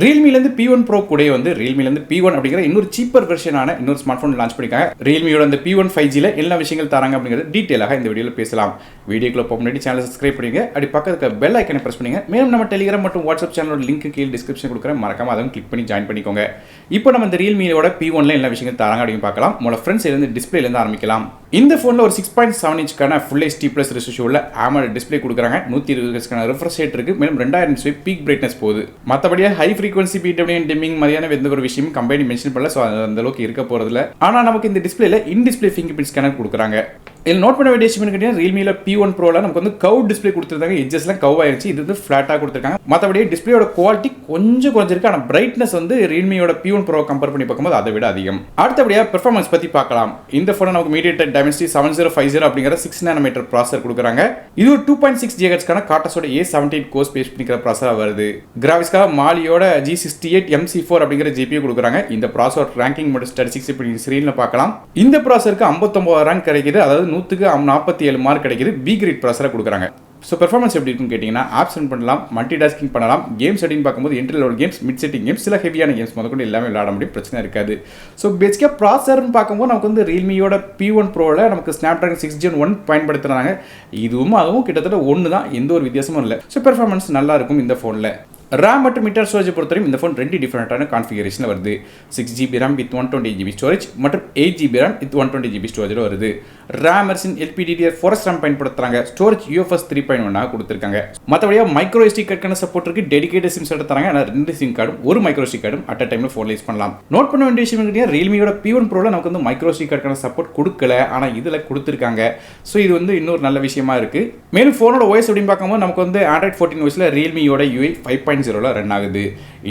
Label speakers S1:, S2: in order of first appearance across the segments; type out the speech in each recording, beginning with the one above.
S1: Realme P1 Pro கூடயே வந்து Realme P1 அப்படிங்கிற இன்னொரு சீப்பர் வெர்ஷனான இன்னொரு ஸ்மார்ட் போன் லான்ச் பண்ணிருக்காங்க. Realmeயோட அந்த P1 5G ல எல்லா விஷயங்கள் தராங்க அப்படிங்கறது டீடைலாக இந்த வீடியோல பேசலாம். வீடியோக்குள்ள போக முன்னாடி சேனலை சப்ஸ்கிரைப் பண்ணுங்க. அப்படி பக்கத்துல இருக்க பெல் ஐகானை பிரஸ் பண்ணுங்க. மேலும் நம்ம Telegram மற்றும் WhatsApp சேனலோட லிங்க் கீழ டிஸ்கிரிப்ஷன் கொடுக்கிறேன். மறக்காம அதையும் கிளிக் பண்ணி ஜாயின் பண்ணிக்கோங்க. இப்போ நம்ம இந்த Realmeயோட P1 ல எல்லா விஷயங்கள் தராங்க அப்படின்னு பார்க்கலாம். முதல்ல ஃப்ரண்ட் சைடுல இருந்து டிஸ்ப்ளேல இருந்து ஆரம்பிக்கலாம். இந்த போன்ல ஒரு 6.7 இன்ச்க்கான Full HD Plus ரெசல்யூஷன்ல AMOLED display கொடுக்குறாங்க. 120 ஹெர்ட்ஸ்க்கான ரிஃப்ரெஷ் ரேட் இருக்கு. மேலும் 2000 நிட்ஸ் பீக் பிரைட்னஸ் போகுது. மத்தபடியா ஹை ஃப்ரீக்வென்சி PWM டிமிங் மாதிரியான எந்த ஒரு விஷயமும் கம்பெனி மென்ஷன் பண்ணல. சோ அந்த அளவுக்கு இருக்க போறதில்ல. ஆனா நமக்கு இந்த டிஸ்ப்ளேல இன் டிஸ்ப்ளே ஃபிங்கர்பிரிண்ட் ஸ்கேனர் கொடுக்குறாங்க. இதில் நோட் பண்ண வேண்டிய விஷயம் கேட்டீங்கன்னா Realme P1 Proல நமக்கு வந்து கர்வ் டிஸ்ப்ளே கொடுத்துருக்காங்க. எட்ஜஸ்லாம் கர்வ் ஆயிருச்சு. இது வந்து ஃபிளாட்டா கொடுத்துருக்காங்க. மற்றபடி டிஸ்ப்ளேயோட குவாலிட்டி கொஞ்சம் குறைஞ்சிருக்கு. ஆனால் பிரைட்னஸ் வந்து Realmeயோட P1 Pro கம்பேர் பண்ணி பார்க்கும்போது அதை விட அதிகம். அடுத்தபடியா பெர்ஃபார்மன்ஸ் பத்தி பார்க்கலாம். இந்த போனை நமக்கு Mediatek Dimensity 7050 அப்படிங்கிற 6 nm ப்ராசஸர் கொடுக்குறாங்க. இது ஒரு 2.6 GHz கார்டஸோட A17 கோர் ஸ்பேஸ் பண்ணிக்கிற ப்ராசஸரா வருது. கிராஃபிக்ஸ்க்காக மாலியோட G68 MC4 அப்படிங்கிற GPU கொடுக்குறாங்க. இந்த ப்ராசஸர் ரேங்கிங் மற்றும் ஸ்டாட்டிஸ்டிக்ஸ் இப்படி ஸ்க்ரீன்ல பார்க்கலாம். இந்த ப்ராசஸருக்கு 59 ரேங்க் கிடைக்குது. அதாவது 147 மார்க் கிடைக்குது. பி கிரேட் ப்ராசஸரா கொடுக்குறாங்க. ஸோ பெர்ஃபார்மன்ஸ் எப்படி இருக்குன்னு கேட்டிங்கன்னா ஆப்ஸ் ரன் பண்ணலாம், மல்டி டாஸ்கிங் பண்ணலாம், கேம்ஸ் அப்படின்னு பார்க்கும்போது entry level games, mid setting games, சில ஹெவியான கேம்ஸ் முதற்கொண்டு எல்லாமே விளையாட முடியும், பிரச்சனை இருக்காது. ஸோ பேசிக்காக ப்ராசஸர்னு பார்க்கும்போது நமக்கு வந்து Realmeயோட P1 Proல நமக்கு Snapdragon 6 Gen 1 பயன்படுத்துகிறாங்க. இதுவும் அதுவும் கிட்டத்தட்ட ஒன்று தான், எந்த ஒரு வித்தியாசமும் இல்லை. ஸோ பெர்ஃபார்மன்ஸ் நல்லா இருக்கும் இந்த ஃபோனில். RAM மற்றும் இன்டர்னல் ஸ்டோரேஜ் பொறுத்தவரைக்கும் இந்த ஃபோன் ரெண்டு டிஃபரெண்டான கான்ஃபிகரேஷனில் வருது. 6GB RAM with 128GB storage மற்றும் 8GB RAM வித் 120GB ஸ்டோரேஜில் வருது. ரேமர்ஸின் LPDDR4 RAM பயன்படுத்துறாங்க. ஸ்டோரேஜ் UFS 3.1 கொடுத்துருக்காங்க. மற்றபடியாக மைக்ரோ SD கார்டுக்கான சப்போர்ட் இருக்கு. டெடிகேட்டட் சிம் செட் தராங்க. ஆனால் 2 சிம் கார்டும் ஒரு மைக்ரோ SD கார்டும் அட் அ டைமில் ஃபோனில் யூஸ் பண்ணலாம். நோட் பண்ண வேண்டிய விஷயம் கேட்டீங்கன்னா Realmeயோட P1 Proல நமக்கு வந்து மைக்ரோ SD கார்டுக்கான சப்போர்ட் கொடுக்கல, ஆனால் இதில் கொடுத்துருக்காங்க. ஸோ இது வந்து இன்னொரு நல்ல விஷயமா இருக்கு. மேலும் ஃபோனோட OS அப்படின்னு பார்க்கும்போது நமக்கு வந்து Android 14 OSல Realmeயோட UI 5.0 ரன் ஆகுது.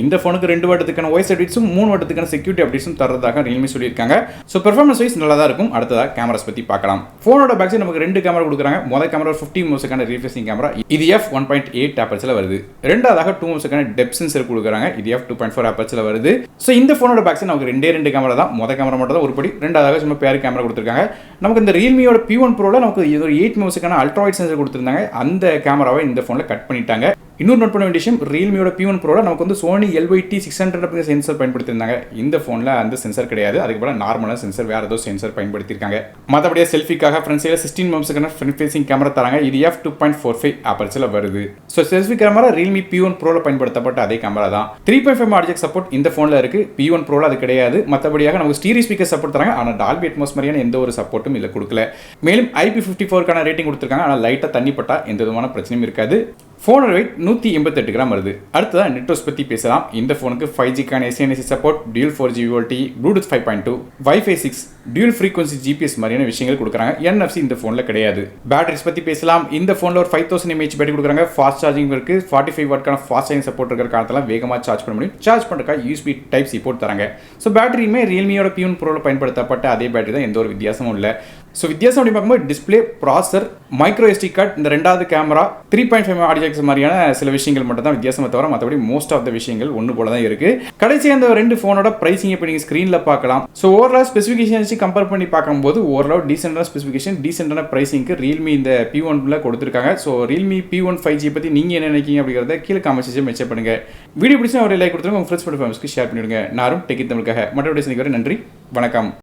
S1: இந்த ஃபோனுக்கு 2 வருடத்துக்கான OS அப்டேட்ஸும் 3 வருடத்துக்கான செக்யூரிட்டி அப்டேட்ஸும் தரதாக Realme சொல்லியிருக்காங்க. ஸோ பெர்ஃபார்மன்ஸ் வைஸ் நல்லா தான் இருக்கும். அடுத்ததாக கேமராஸ் பற்றி பார்க்கலாம். ஃபோனோட பேக் சைடு நமக்கு 2 கேமரா கொடுக்குறாங்க. முதல் கேமரா 50 மெகாபிக்சலுக்கான ரீஃப்ரெஷிங் கேமரா, இது f1.8 ஆப்பர்ச்சரில் வருது. ரெண்டாவதாக 2 மெகாபிக்சலுக்கான டெப்த் சென்சர் கொடுக்குறாங்க. இது f2.4 ஆப்பர்ச்சரில் வருது. ஸோ இந்த ஃபோனோட பேக் சைடு நமக்கு 2 கேமரா தான். முதல் கேமரா மட்டும் தான் உருப்படி, ரெண்டாவதாக சும்மா பேர் கேமரா கொடுத்துருக்காங்க. நமக்கு இந்த Realmeயோட P1 Proல நமக்கு இது ஒரு 8 மெகாபிக்சலுக்கான அல்ட்ரா வைட் சென்சர் கொடுத்துருந்தாங்க. அந்த கேமராவை இந்த ஃபோனில் கட் பண்ணிட்டாங்க. இன்னொரு நோட் பண்ண வேண்டிய விஷயம், Realmeயோட P1 Proல நமக்கு வந்து Sony LYT600 அப்படிங்கிற சென்சர் பயன்படுத்தியிருந்தாங்க. இந்த ஃபோனில் அந்த சென்சர் கிடையாது. அதுக்கு பதிலாக நார்மலான சென்சர், வேறு ஏதோ சென்சர் பயன்படுத்தியிருக்காங்க. மற்றபடியாக செல்ஃபிக்காக ஃப்ரண்ட் சைடில் 16 மெகாபிக்சலுக்கான ஃப்ரண்ட் ஃபேசிங் கேமரா தராங்க. இது f2.45 ஆப்பர்ச்சரில் வருது. So selfie camera Realme P1 Proல பயன்படுத்தப்பட்ட அதே கேமரா தான். 3.5 ஆடியோ சப்போர்ட் இந்த ஃபோனில் இருக்கு. P1 Proல அது கிடையாது. மற்றபடியாக நமக்கு ஸ்டீரியோ ஸ்பீக்கர் சப்போர்ட் தராங்க. ஆனால் டால்பி அட்மாஸ் மாதிரியான எந்த ஒரு சப்போர்ட்டும் இல்லை, கொடுக்கல. மேலும் IP54 ரேட்டிங் கொடுத்துருக்காங்க. ஆனால் லைட்டாக தண்ணி பட்டா எந்த விதமான பிரச்சனையும் இருக்காது. ஃபோனோட வெயிட் 188 கிராம் வருது. அடுத்ததான் நெட்வொர்க்ஸ் பற்றி பேசலாம். இந்த ஃபோனுக்கு 5Gக்கான SANC support, dual 4G VoLTE, Bluetooth 5.2, Wi-Fi 6, dual frequency GPS மாதிரியான விஷயங்கள் கொடுக்குறாங்க. NFC இந்த ஃபோனில் கிடையாது. பேட்டரிஸ் பற்றி பேசலாம். இந்த ஃபோனில் ஒரு 5000 mAh பேட்டரி கொடுக்குறாங்க. ஃபாஸ்ட் சார்ஜிங் இருக்கு. 45 வாட்க்கான ஃபாஸ்ட் சார்ஜிங் சப்போர்ட் இருக்கிற காலத்தில் வேகமாக சார்ஜ் பண்ண முடியும். சார்ஜ் பண்ணுறதுக்காக USB Type-C போர்ட் தராங்க. ஸோ பேட்டரியுமே Realmeயோட P1 Proல பயன்படுத்தப்பட்ட அதே பேட்டரி தான், எந்த ஒரு வித்தியாசமும் இல்லை. ஸோ வித்தியாசம் அப்படி பார்க்கும்போது display, processor, micro SD card, இந்த ரெண்டாவது கேமரா, 3.5 ஆடியோ மாதிரியான சில விஷயங்கள் மட்டும் தான் வித்தியாசமே தவிர மற்றபடி மோஸ்ட் ஆஃப் த விஷயங்கள் ஒன்று போல தான் இருக்கு. கடைசியாக அந்த 2 ஃபோனோட பிரைசிங் இப்போ நீங்கள் ஸ்க்ரீனில் பார்க்கலாம். ஸோ ஓவரால் ஸ்பெசிஃபிகேஷன் வச்சு கம்பேர் பண்ணி பார்க்கும்போது ஓவரால் டீசென்டான ஸ்பெசிஃபிகேஷன், டீசென்டான பிரைசிங்க்கு Realme இந்த P1 கொடுத்துருக்காங்க. ஸோ Realme P1 5G பற்றி நீங்கள் என்ன நினைக்கிறீங்க அப்படிங்கிறத கீழே காமெண்ட் செக்ஷன் மென்ஷன் பண்ணுங்க. வீடியோ பிடிச்சா ஒரு லைக் கொடுத்துருங்க, உங்கள் ஃப்ரெண்ட்ஸ் மற்றும் ஃபேமிலிக்கு ஷேர் பண்ணிவிடுங்க. நானும் டெக் தமிழுக்காக மற்றபடி நன்றி, வணக்கம்.